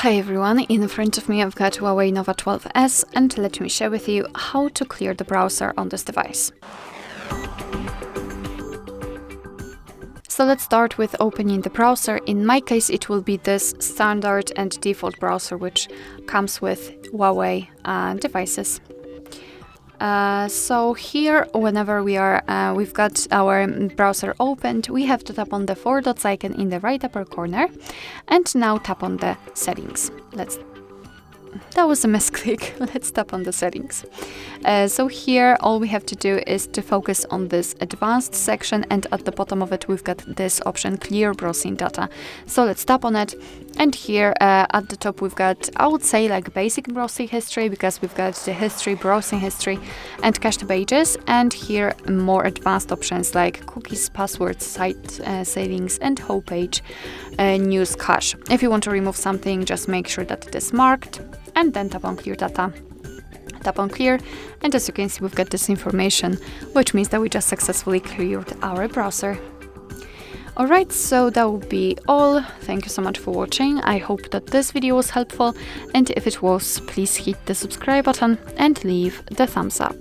Hi everyone, in front of me I've got HUAWEI Nova 12S and let me share with you how to clear the browser on this device. So let's start with opening the browser. In my case it will be this standard and default browser which comes with HUAWEI devices. So here, whenever we've got our browser opened, we have to tap on the 4 dots icon in the right upper corner, and now tap on the settings. That was a misclick. Let's tap on the settings. So here, all we have to do is to focus on this advanced section, and at the bottom of it, we've got this option, clear browsing data. So let's tap on it. And here at the top, we've got, I would say, like basic browsing history, because we've got the history, browsing history, and cached pages. And here, more advanced options like cookies, passwords, site settings, and homepage news cache. If you want to remove something, just make sure that it is marked, and then tap on clear data. Tap on clear, and as you can see, we've got this information, which means that we just successfully cleared our browser. Alright, so that will be all. Thank you so much for watching. I hope that this video was helpful, and if it was, please hit the subscribe button and leave the thumbs up.